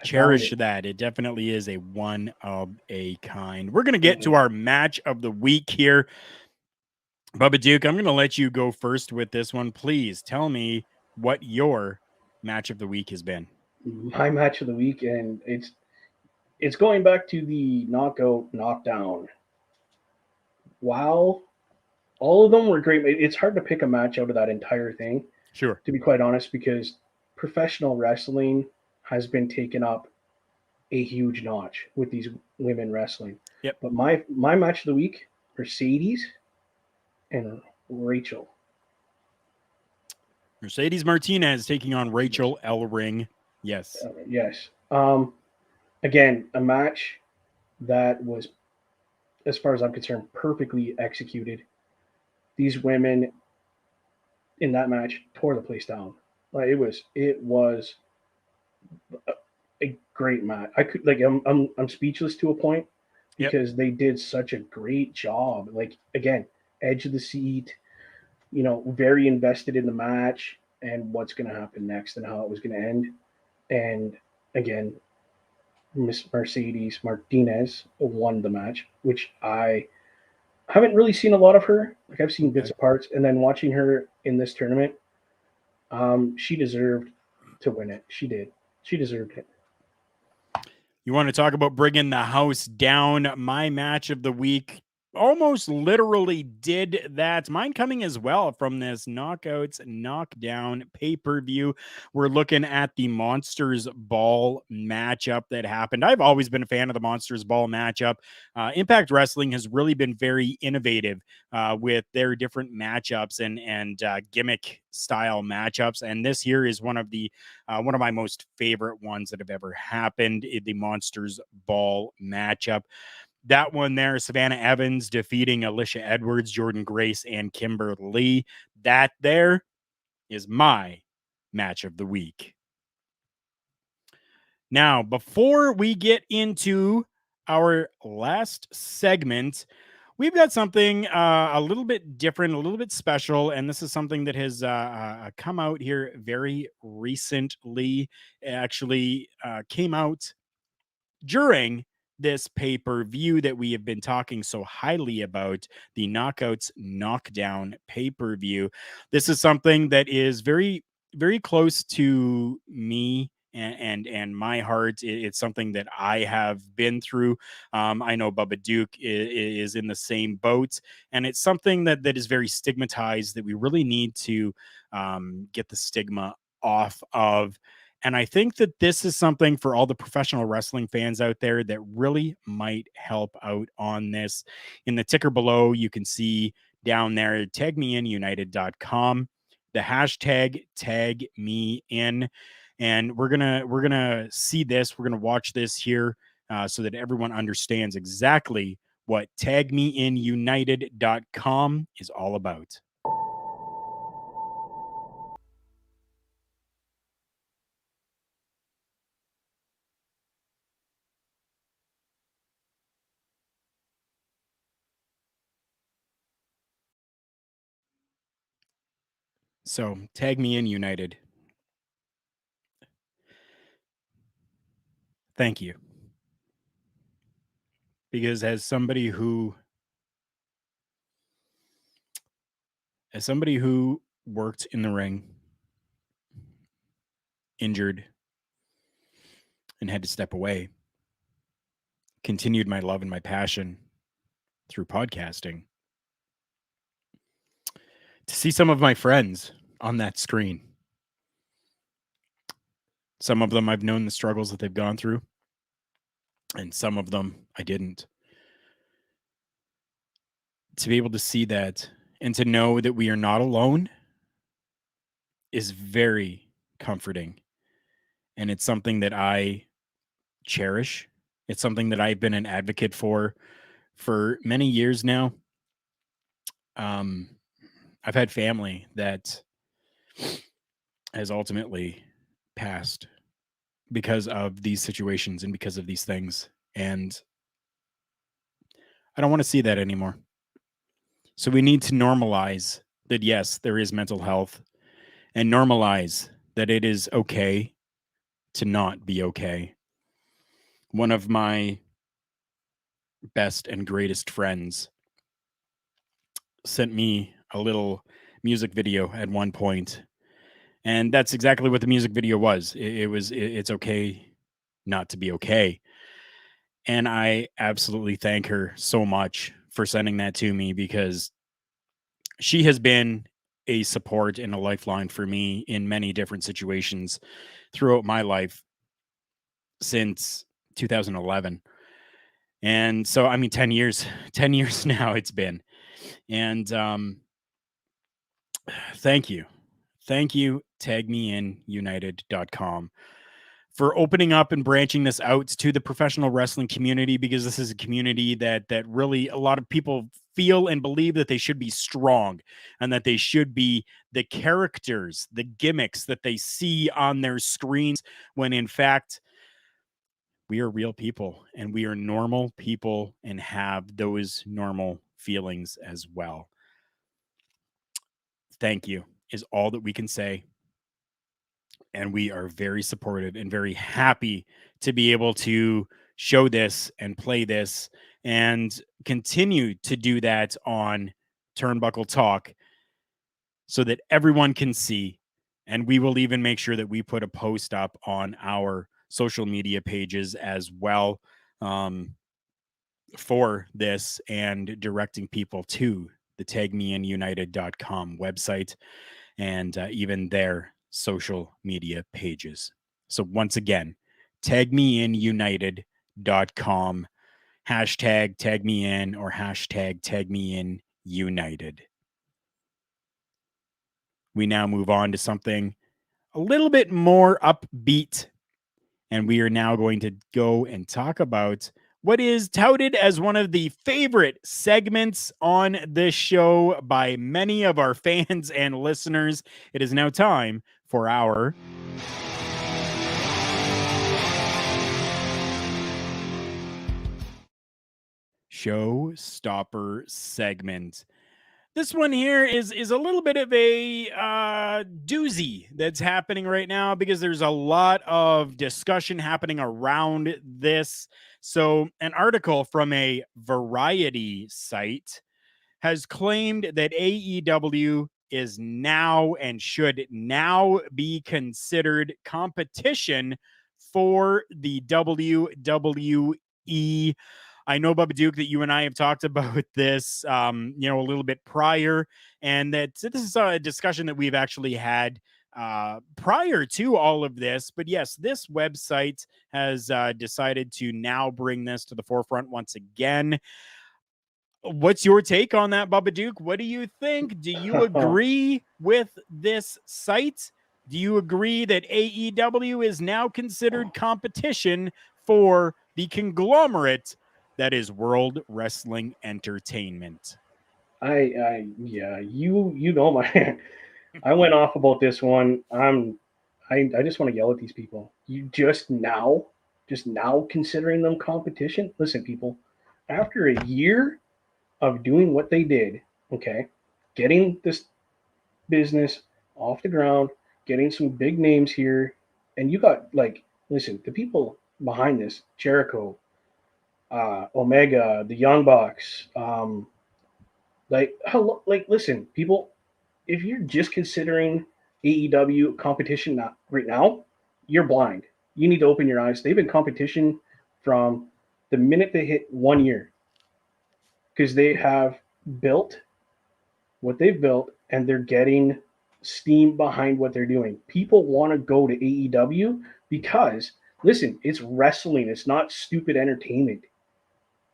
cherish that. It definitely is a one of a kind. We're going to get to our match of the week here. Bubba Duke, I'm going to let you go first with this one. Please tell me what your match of the week has been. My match of the week, and it's going back to the knockdown. Wow, all of them were great. It's hard to pick a match out of that entire thing, Sure. to be quite honest, because professional wrestling has been taken up a huge notch with these women wrestling. Yep. But my match of the week, Mercedes and Rachel. Mercedes Martinez taking on Rachel Ellering. Yes. Yes. Again, a match that was, as far as I'm concerned, perfectly executed. These women in that match tore the place down. Like it was a great match. I could like I'm speechless to a point because they did such a great job. Like again, edge of the seat, very invested in the match and what's going to happen next and how it was going to end. And again, Miss Mercedes Martinez won the match, which I haven't really seen a lot of her. Like I've seen bits of parts, and then watching her in this tournament, she deserved to win it. She did. She deserved it. You want to talk about bringing the house down? My match of the week almost literally did that. Mine coming as well from this Knockouts Knockdown pay-per-view. We're looking at the Monsters Ball matchup that happened. I've always been a fan of the Monsters Ball matchup. Impact Wrestling has really been very innovative with their different matchups and gimmick style matchups, and this here is one of my most favorite ones that have ever happened in the Monsters Ball matchup. That one there, Savannah Evans defeating Alicia Edwards, Jordan Grace, and Kimber Lee. That there is my match of the week. Now, before we get into our last segment, we've got something a little bit different, a little bit special, and this is something that has come out here very recently. It actually came out during this pay-per-view that we have been talking so highly about, the Knockouts Knockdown pay-per-view. This is something that is very, very close to me and my heart. It's something that I have been through. I know Bubba Duke is in the same boat, and it's something that is very stigmatized that we really need to get the stigma off of. And I think that this is something for all the professional wrestling fans out there that really might help out on this. In the ticker below, you can see down there, tagmeinunited.com, the hashtag tag me in. And we're gonna see this. We're gonna watch this here so that everyone understands exactly what tagmeinunited.com is all about. So tag me in, United. Thank you. Because as somebody who worked in the ring, injured, and had to step away, continued my love and my passion through podcasting, to see some of my friends on that screen, some of them I've known the struggles that they've gone through, and some of them I didn't. To be able to see that and to know that we are not alone is very comforting. And it's something that I cherish. It's something that I've been an advocate for many years now. I've had family that has ultimately passed because of these situations and because of these things. And I don't want to see that anymore. So we need to normalize that, yes, there is mental health, and normalize that it is okay to not be okay. One of my best and greatest friends sent me a little music video at one point, and that's exactly what the music video was. It's okay not to be okay. And I absolutely thank her so much for sending that to me, because she has been a support and a lifeline for me in many different situations throughout my life since 2011. And so, I mean, 10 years, 10 years now it's been. And thank you. Thank you, tagmeinunited.com, for opening up and branching this out to the professional wrestling community, because this is a community that really a lot of people feel and believe that they should be strong, and that they should be the characters, the gimmicks that they see on their screens, when in fact we are real people, and we are normal people, and have those normal feelings as well. Thank you is all that we can say. And we are very supported and very happy to be able to show this and play this and continue to do that on Turnbuckle Talk, so that everyone can see. And we will even make sure that we put a post up on our social media pages as well, for this, and directing people to the tagmeinunited.com website, and even their social media pages. So once again, tagmeinunited.com, hashtag tagmein, or hashtag tagmeinunited. We now move on to something a little bit more upbeat, and we are now going to go and talk about what is touted as one of the favorite segments on this show by many of our fans and listeners. It is now time for our Showstopper segment. This one here is a little bit of a doozy that's happening right now, because there's a lot of discussion happening around this. So an article from a variety site has claimed that AEW is now and should now be considered competition for the WWE. I know, Bubba Duke, that you and I have talked about this, a little bit prior, and that this is a discussion that we've actually had prior to all of this. But yes, this website has decided to now bring this to the forefront once again. What's your take on that, Bubba Duke? What do you think? Do you agree with this site? Do you agree that AEW is now considered competition for the conglomerate that is World Wrestling Entertainment? Yeah, you know my. I went off about this one. I just want to yell at these people. You just now considering them competition. Listen, people, after a year of doing what they did, okay, getting this business off the ground, getting some big names here, and you got listen, the people behind this, Jericho, Omega, the Young Bucks, listen, people, if you're just considering AEW competition right now, you're blind. You need to open your eyes. They've been competition from the minute they hit 1 year, because they have built what they've built, and they're getting steam behind what they're doing. People want to go to AEW because, listen, it's wrestling. It's not stupid entertainment.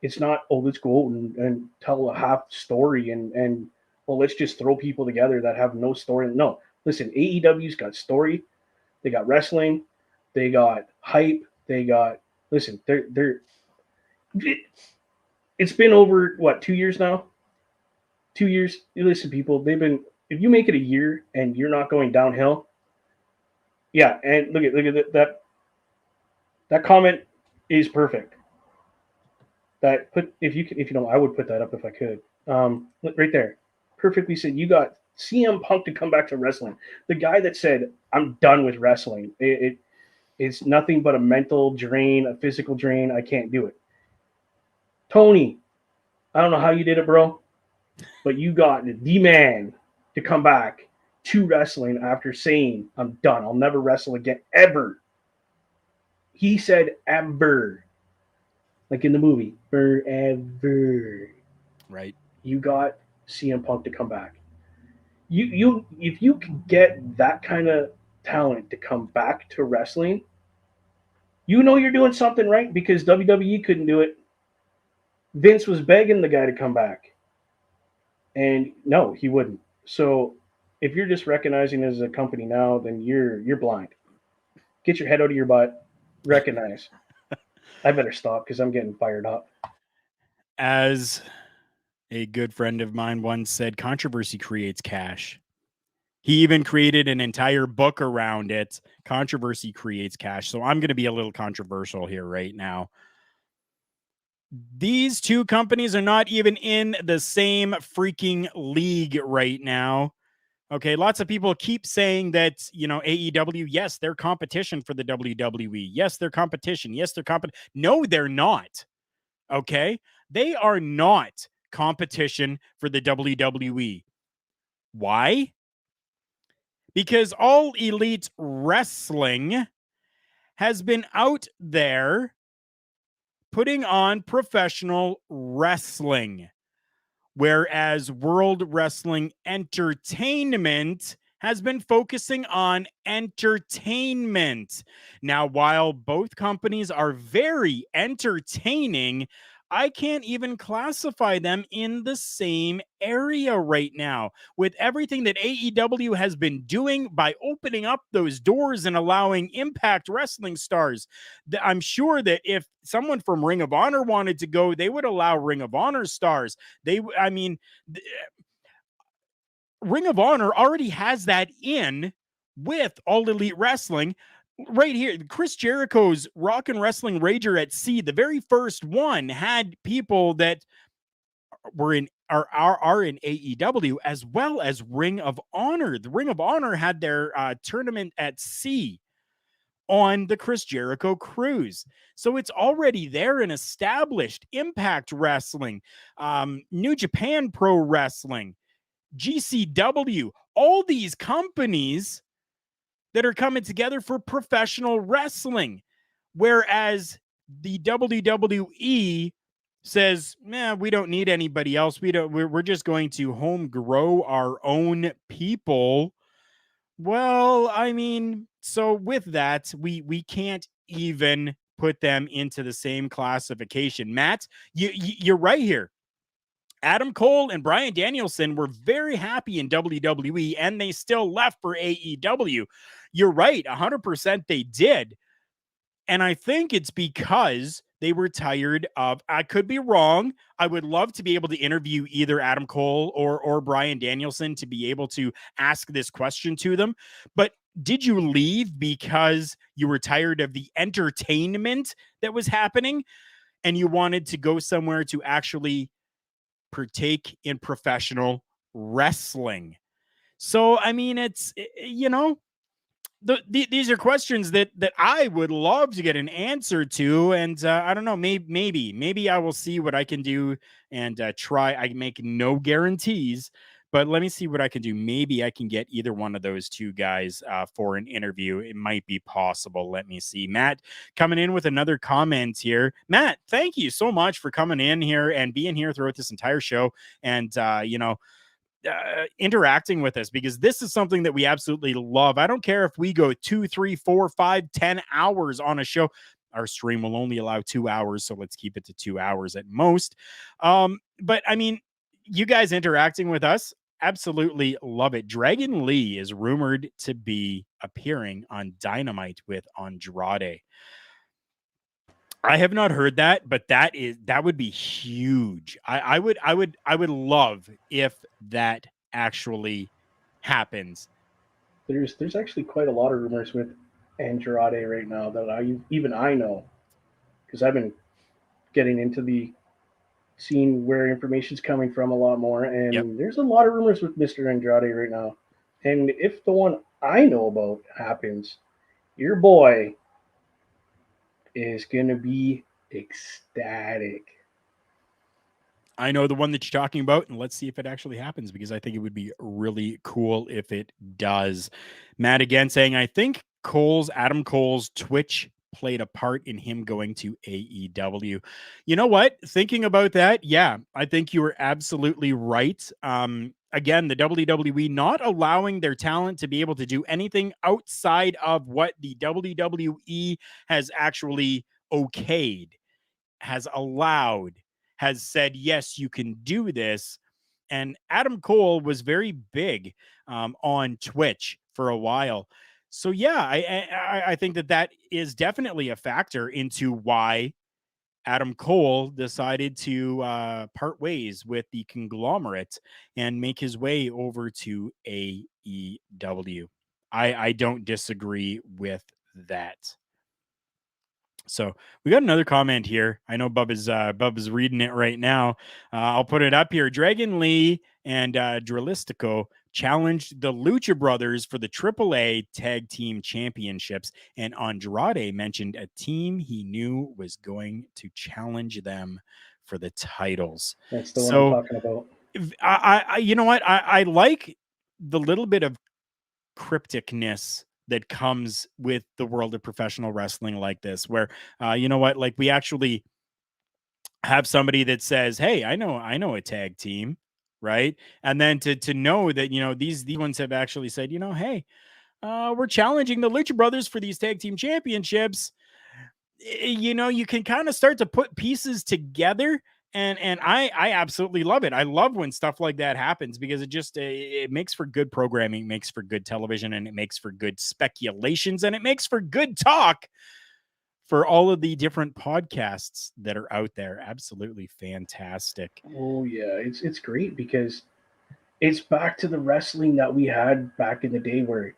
It's not, oh, let's go and tell a half story and well, let's just throw people together that have no story. No, listen, AEW's got story. They got wrestling. They got hype. They got, listen, it's been over, what, 2 years now? 2 years. Listen, people, if you make it a year and you're not going downhill, yeah, and look at that comment is perfect. If you don't, I would put that up if I could. Look right there, perfectly said. You got CM Punk to come back to wrestling. The guy that said, "I'm done with wrestling. It's nothing but a mental drain, a physical drain. I can't do it." Tony, I don't know how you did it, bro. but you got the man to come back to wrestling after saying, I'm done. I'll never wrestle again, ever. He said ever. Like in the movie, forever. Right. You got CM Punk to come back. If you can get that kind of talent to come back to wrestling, you know you're doing something right because WWE couldn't do it. Vince was begging the guy to come back, and no, he wouldn't. So if you're just recognizing as a company now, then you're blind. Get your head out of your butt. Recognize. I better stop because I'm getting fired up. As a good friend of mine once said, controversy creates cash. He even created an entire book around it. Controversy creates cash. So I'm going to be a little controversial here right now. These two companies are not even in the same freaking league right now. Okay, lots of people keep saying that, AEW, yes, they're competition for the WWE. Yes, they're competition. Yes, they're competition. No, they're not. Okay? They are not competition for the WWE. Why? Because All Elite Wrestling has been out there putting on professional wrestling, whereas World Wrestling Entertainment has been focusing on entertainment. Now, while both companies are very entertaining, I can't even classify them in the same area right now. With everything that AEW has been doing by opening up those doors and allowing Impact Wrestling stars, I'm sure that if someone from Ring of Honor wanted to go, they would allow Ring of Honor stars. Ring of Honor already has that in with All Elite Wrestling. Right here, Chris Jericho's Rock and Wrestling Rager at Sea, the very first one, had people that were in are in AEW as well as Ring of Honor. The Ring of Honor had their tournament at sea on the Chris Jericho cruise. So it's already there and established. Impact Wrestling, New Japan Pro Wrestling, GCW, all these companies that are coming together for professional wrestling. Whereas the WWE says, we don't need anybody else. We're just going to home grow our own people. Well, so with that, we can't even put them into the same classification. Matt, you're right here. Adam Cole and Bryan Danielson were very happy in WWE, and they still left for AEW. You're right, 100% they did. And I think it's because they were tired of, I could be wrong. I would love to be able to interview either Adam Cole or Bryan Danielson to be able to ask this question to them. But did you leave because you were tired of the entertainment that was happening and you wanted to go somewhere to actually partake in professional wrestling? So, it's, these are questions that I would love to get an answer to, and I don't know, maybe I will see what I can do and try. I make no guarantees, but let me see what I can do. Maybe I can get either one of those two guys for an interview. It might be possible. Let me see. Matt coming in with another comment here. Matt, thank you so much for coming in here and being here throughout this entire show, and interacting with us, because this is something that we absolutely love. I don't care if we go 2, 3, 4, 5, 10 hours on a show. Our stream will only allow 2 hours, so let's keep it to 2 hours at most. But you guys interacting with us, absolutely love it. Dragon Lee is rumored to be appearing on Dynamite with Andrade. I have not heard that, but that would be huge. I would love if that actually happens. There's actually quite a lot of rumors with Andrade right now that I know, because I've been getting into the seeing where information's coming from a lot more, and Yep. there's a lot of rumors with Mr. Andrade right now. And if the one I know about happens, your boy is gonna be ecstatic. I know the one that you're talking about, and let's see if it actually happens, because I think it would be really cool if it does. Matt again saying, I think Adam Cole's Twitch played a part in him going to AEW. You know what? Thinking about that, yeah, I think you were absolutely right. Again, the WWE not allowing their talent to be able to do anything outside of what the WWE has actually okayed, has allowed, has said, yes, you can do this. And Adam Cole was very big on Twitch for a while. So yeah, I think that is definitely a factor into why Adam Cole decided to part ways with the conglomerate and make his way over to AEW. I don't disagree with that. So we got another comment here. I know Bubba's reading it right now. I'll put it up here. Dragon Lee and Drillistico challenged the Lucha Brothers for the AAA Tag Team Championships, and Andrade mentioned a team he knew was going to challenge them for the titles. That's the one I'm talking about. I you know what? I like the little bit of crypticness that comes with the world of professional wrestling like this, where you know what, like we actually have somebody that says, hey, I know a tag team, right? And then to know that, you know, these ones have actually said, you know, hey, we're challenging the Lucha Brothers for these tag team championships. You know, you can kind of start to put pieces together, and I absolutely love it. I love when stuff like that happens, because it just it makes for good programming, makes for good television, and it makes for good speculations, and it makes for good talk for all of the different podcasts that are out there. Absolutely fantastic. Oh yeah, it's great because it's back to the wrestling that we had back in the day, where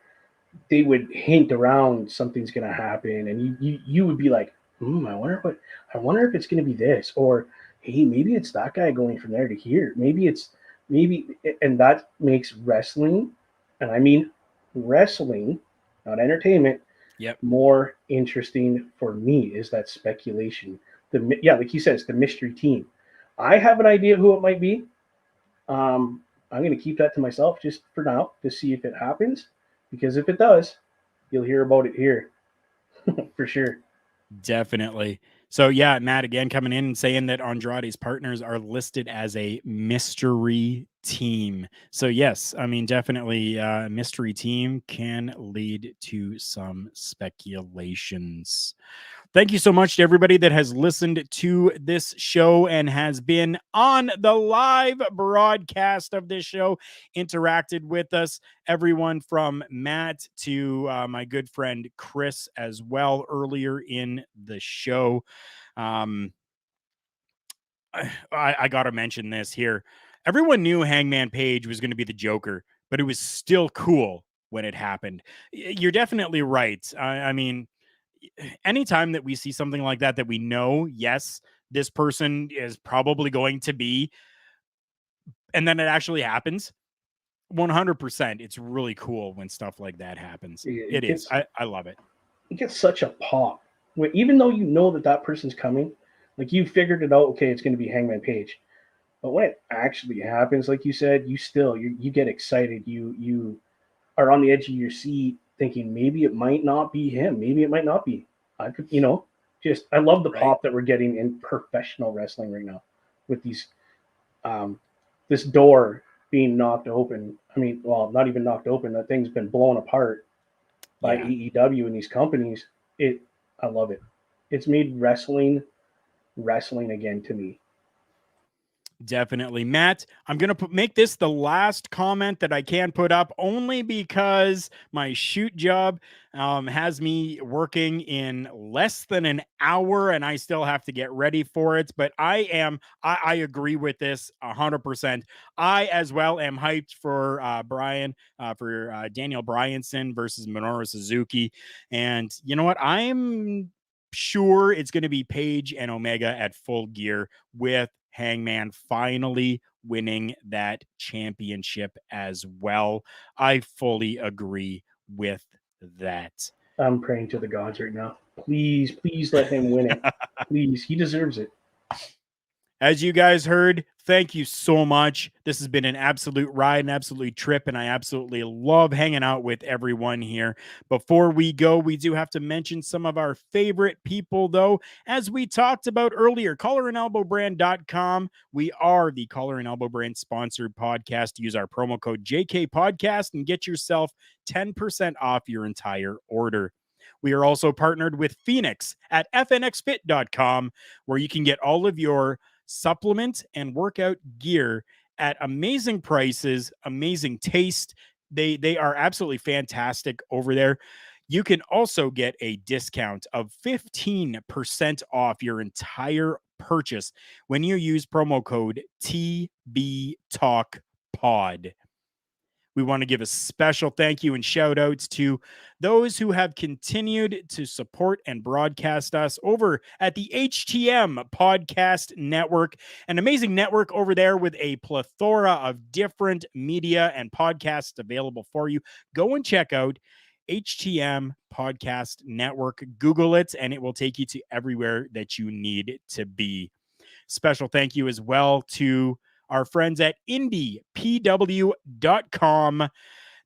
they would hint around something's gonna happen, and you would be like, I wonder if it's gonna be this, or hey, maybe it's that guy going from there to here. Maybe, and that makes wrestling, and I mean wrestling, not entertainment, Yep. more interesting for me. Is that speculation? Like he says, the mystery team. I have an idea who it might be. I'm going to keep that to myself just for now to see if it happens, because if it does, you'll hear about it here for sure. Definitely. So yeah, Matt again coming in and saying that Andrade's partners are listed as a mystery team. So yes, I mean definitely mystery team can lead to some speculations. Thank you so much to everybody that has listened to this show and has been on the live broadcast of this show, interacted with us. Everyone from Matt to my good friend Chris as well earlier in the show. I got to mention this here. Everyone knew Hangman Page was going to be the Joker, but it was still cool when it happened. You're definitely right. I mean, anytime that we see something like that we know, yes, this person is probably going to be, and then it actually happens, 100%. It's really cool when stuff like that happens. It is. I love it. It gets such a pop. Even though you know that person's coming, like you figured it out, okay, it's going to be Hangman Page. But when it actually happens, like you said, you get excited. You are on the edge of your seat thinking maybe it might not be him. Maybe it might not be. I could, I love the pop that we're getting in professional wrestling right now with these, this door being knocked open. I mean, well, not even knocked open. That thing's been blown apart by AEW and these companies. I love it. It's made wrestling again to me. Definitely. Matt, I'm going to make this the last comment that I can put up, only because my shoot job has me working in less than an hour and I still have to get ready for it. But I agree with this 100%. I as well am hyped for Daniel Bryanson versus Minoru Suzuki. And you know what? I'm sure it's going to be Page and Omega at Full Gear, with Hangman finally winning that championship as well. I fully agree with that. I'm praying to the gods right now. Please let him win it. Please, he deserves it. As you guys heard, thank you so much. This has been an absolute ride, an absolute trip, and I absolutely love hanging out with everyone here. Before we go, we do have to mention some of our favorite people, though. As we talked about earlier, collarandelbowbrand.com. We are the Collar and Elbow Brand sponsored podcast. Use our promo code JK Podcast and get yourself 10% off your entire order. We are also partnered with Phoenix at fnxfit.com, where you can get all of your supplement and workout gear at amazing prices, amazing taste. They are absolutely fantastic over there. You can also get a discount of 15% off your entire purchase when you use promo code TBTalkPod. We want to give a special thank you and shout outs to those who have continued to support and broadcast us over at the HTM Podcast Network, an amazing network over there with a plethora of different media and podcasts available for you. Go and check out HTM Podcast Network. Google it, and it will take you to everywhere that you need to be. Special thank you as well to our friends at IndiePW.com.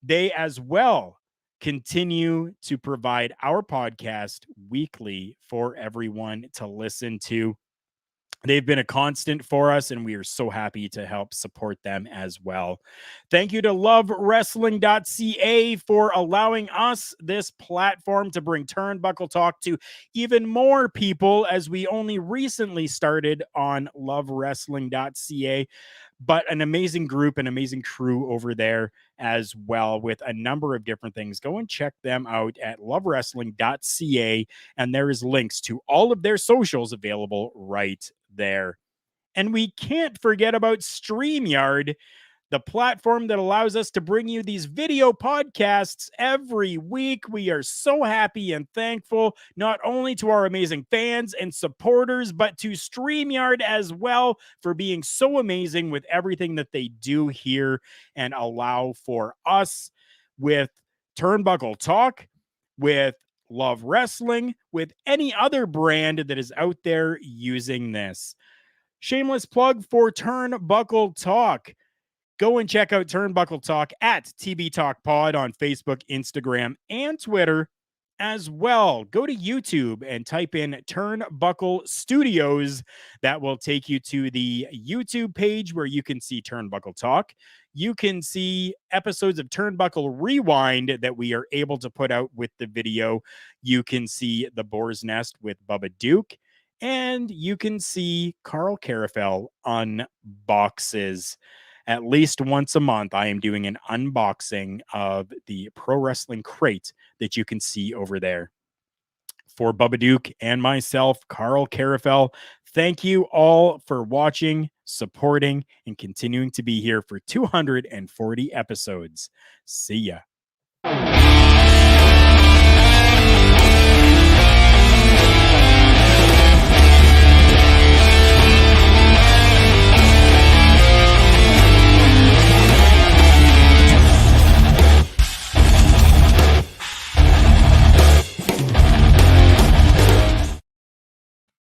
They as well continue to provide our podcast weekly for everyone to listen to. They've been a constant for us, and we are so happy to help support them as well. Thank you to lovewrestling.ca for allowing us this platform to bring Turnbuckle Talk to even more people, as we only recently started on lovewrestling.ca. But an amazing group, an amazing crew over there as well, with a number of different things. Go and check them out at lovewrestling.ca, and there is links to all of their socials available right there. And we can't forget about StreamYard, the platform that allows us to bring you these video podcasts every week. We are so happy and thankful, not only to our amazing fans and supporters, but to StreamYard as well for being so amazing with everything that they do here and allow for us with Turnbuckle Talk, with Love Wrestling, with any other brand that is out there using this. Shameless plug for Turnbuckle Talk. Go and check out Turnbuckle Talk at TB Talk Pod on Facebook, Instagram, and Twitter as well. Go to YouTube and type in Turnbuckle Studios. That will take you to the YouTube page where you can see Turnbuckle Talk. You can see episodes of Turnbuckle Rewind that we are able to put out with the video. You can see The Boar's Nest with Bubba Duke. And you can see Karl Karufel unboxes. At least once a month, I am doing an unboxing of the Pro Wrestling Crate that you can see over there. For Bubba Duke and myself, Karl Karufel, thank you all for watching, supporting, and continuing to be here for 240 episodes. See ya.